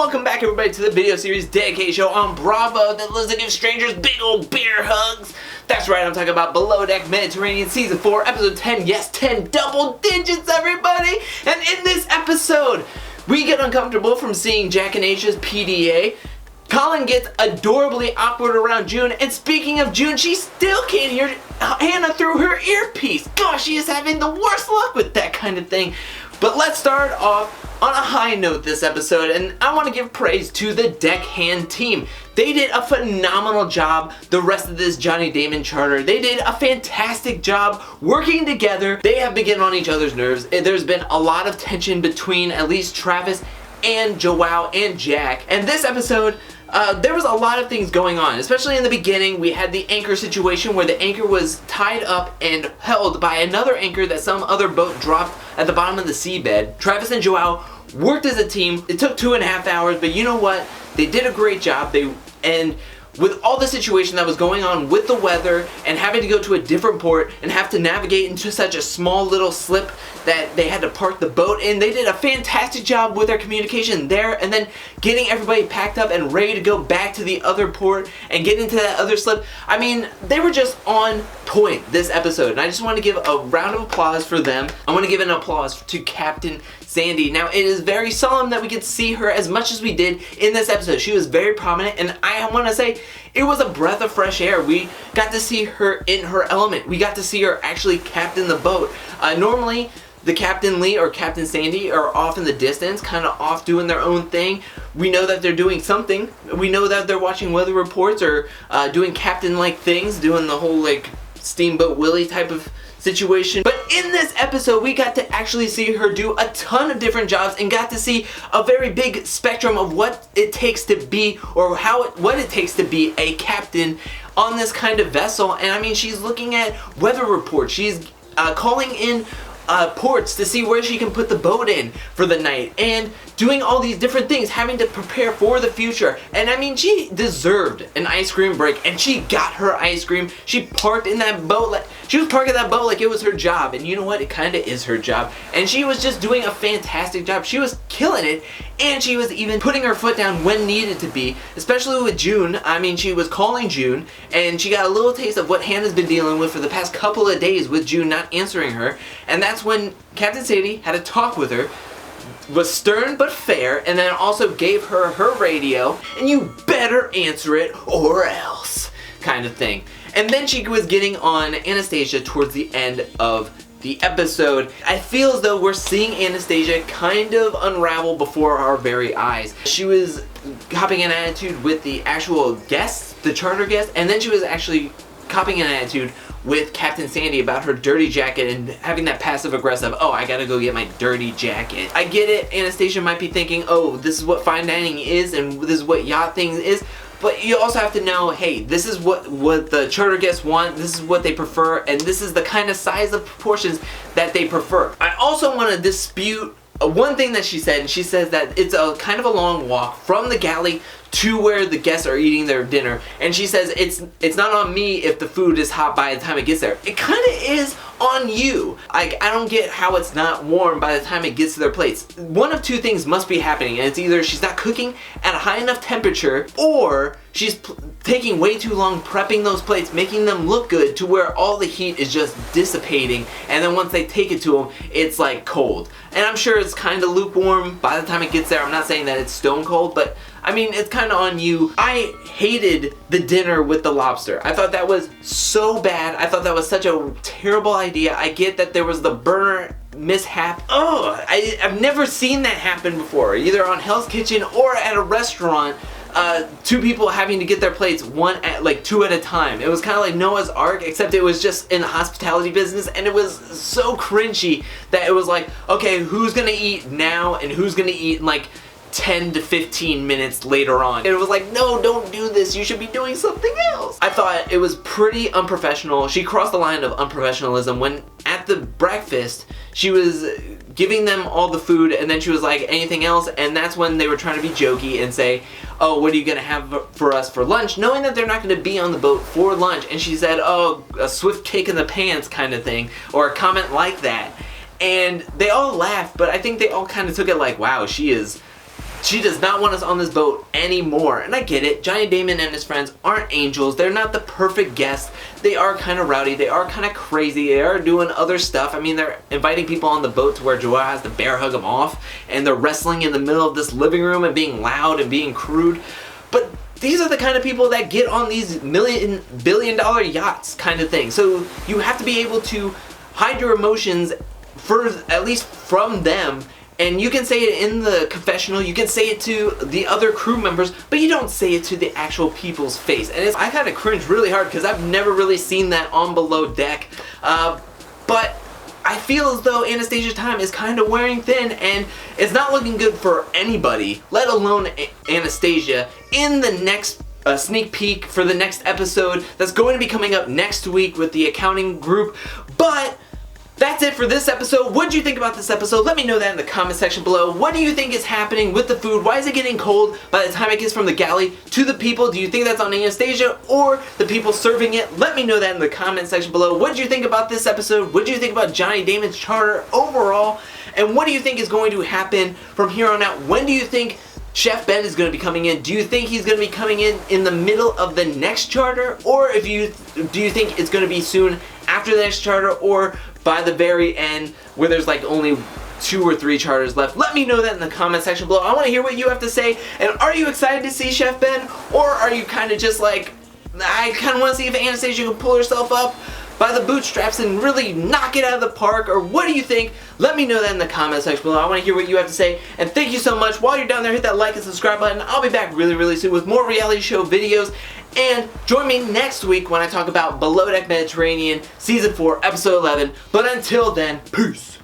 Welcome back everybody to the video series dedicated show on Bravo that lives to give strangers big old beer hugs. That's right, I'm talking about Below Deck Mediterranean Season 4, Episode 10. Yes, 10 double digits, everybody! And in this episode, we get uncomfortable from seeing Jack and Asia's PDA. Colin gets adorably awkward around June, and speaking of June, she still can't hear Hannah through her earpiece. Gosh, she is having the worst luck with that kind of thing. But let's start off on a high note this episode, and I want to give praise to the Deckhand team. They did a phenomenal job the rest of this Johnny Damon charter. They did a fantastic job working together. They have been getting on each other's nerves. There's been a lot of tension between at least Travis and Joao and Jack. And this episode, there was a lot of things going on, especially in the beginning. We had the anchor situation where the anchor was tied up and held by another anchor that some other boat dropped at the bottom of the seabed. Travis and Joao worked as a team. It took 2.5 hours, but you know what? They did a great job. And with all the situation that was going on with the weather and having to go to a different port and have to navigate into such a small little slip that they had to park the boat in, they did a fantastic job with their communication there, and then getting everybody packed up and ready to go back to the other port and get into that other slip. I mean, they were just on point this episode, and I just want to give a round of applause for them. I want to give an applause to Captain Sandy. Now, it is very solemn that we could see her as much as we did in this episode. She was very prominent, and I want to say it was a breath of fresh air. We got to see her in her element. We got to see her actually captain the boat. Normally, the Captain Lee or Captain Sandy are off in the distance, kind of off doing their own thing. We know that they're doing something. We know that they're watching weather reports or doing captain-like things, doing the whole like Steamboat Willie type of situation. But in this episode, we got to actually see her do a ton of different jobs and got to see a very big spectrum of what it takes to be, or what it takes to be a captain on this kind of vessel. And I mean, she's looking at weather reports. She's calling in ports to see where she can put the boat in for the night, and doing all these different things, having to prepare for the future. And I mean, she deserved an ice cream break, and she got her ice cream. She parked in that boat like she was parking that boat like it was her job, and you know what, it kind of is her job. And she was just doing a fantastic job. She was killing it, and she was even putting her foot down when needed to be, especially with June. I mean, she was calling June, and she got a little taste of what Hannah's been dealing with for the past couple of days with June not answering her. And that's when Captain Sadie had a talk with her, was stern but fair, and then also gave her her radio, and you better answer it or else kind of thing. And then she was getting on Anastasia towards the end of the episode. I feel as though we're seeing Anastasia kind of unravel before our very eyes. She was copying an attitude with the actual guests, the charter guests, and then she was actually copying an attitude with Captain Sandy about her dirty jacket and having that passive aggressive, oh, I gotta go get my dirty jacket. I get it, Anastasia might be thinking, oh, this is what fine dining is and this is what yacht things is, but you also have to know, hey, this is what the charter guests want, this is what they prefer, and this is the kind of size of proportions that they prefer. I also want to dispute one thing that she said, and she says that it's a kind of a long walk from the galley to where the guests are eating their dinner, and she says it's not on me if the food is hot by the time it gets there. It kind of is on you. I don't get how it's not warm by the time it gets to their plates. One of two things must be happening, and it's either she's not cooking at a high enough temperature, or she's taking way too long prepping those plates, making them look good to where all the heat is just dissipating, and then once they take it to them, it's like cold. And I'm sure it's kind of lukewarm by the time it gets there. I'm not saying that it's stone cold, but I mean, it's kind of on you. I hated the dinner with the lobster. I thought that was so bad. I thought that was such a terrible idea. I get that there was the burner mishap. Oh, I've never seen that happen before, either on Hell's Kitchen or at a restaurant. Two people having to get their plates two at a time. It was kind of like Noah's Ark, except it was just in the hospitality business, and it was so cringy that it was like, okay, who's gonna eat now and who's gonna eat in like 10 to 15 minutes later on. It was like, no, don't do this. You should be doing something else. I thought it was pretty unprofessional. She crossed the line of unprofessionalism when at the breakfast she was giving them all the food, and then she was like, anything else? And that's when they were trying to be jokey and say, oh, what are you gonna have for us for lunch? Knowing that they're not gonna be on the boat for lunch. And she said, oh, a swift kick in the pants kind of thing, or a comment like that. And they all laughed, but I think they all kind of took it like, wow, she is She does not want us on this boat anymore. And I get it. Johnny Damon and his friends aren't angels. They're not the perfect guests. They are kind of rowdy. They are kind of crazy. They are doing other stuff. I mean, they're inviting people on the boat to where Joelle has to bear hug them off. And they're wrestling in the middle of this living room and being loud and being crude. But these are the kind of people that get on these billion-dollar yachts kind of thing. So you have to be able to hide your emotions at least from them. And you can say it in the confessional, you can say it to the other crew members, but you don't say it to the actual people's face. And I kind of cringe really hard because I've never really seen that on Below Deck. But I feel as though Anastasia's time is kind of wearing thin, and it's not looking good for anybody, let alone Anastasia, in the next sneak peek for the next episode that's going to be coming up next week with the accounting group. But that's it for this episode. What did you think about this episode? Let me know that in the comment section below. What do you think is happening with the food? Why is it getting cold by the time it gets from the galley to the people? Do you think that's on Anastasia or the people serving it? Let me know that in the comment section below. What did you think about this episode? What did you think about Johnny Damon's charter overall? And what do you think is going to happen from here on out? When do you think Chef Ben is going to be coming in? Do you think he's going to be coming in the middle of the next charter? Or do you think it's going to be soon after the next charter, or by the very end where there's like only 2 or 3 charters left? Let me know that in the comment section below. I want to hear what you have to say. And are you excited to see Chef Ben? Or are you kind of just like, I kind of want to see if Anastasia can pull herself up by the bootstraps and really knock it out of the park? Or what do you think? Let me know that in the comment section below. I want to hear what you have to say. And thank you so much. While you're down there, hit that like and subscribe button. I'll be back really soon with more reality show videos. And join me next week when I talk about Below Deck Mediterranean Season 4, Episode 11. But until then, peace.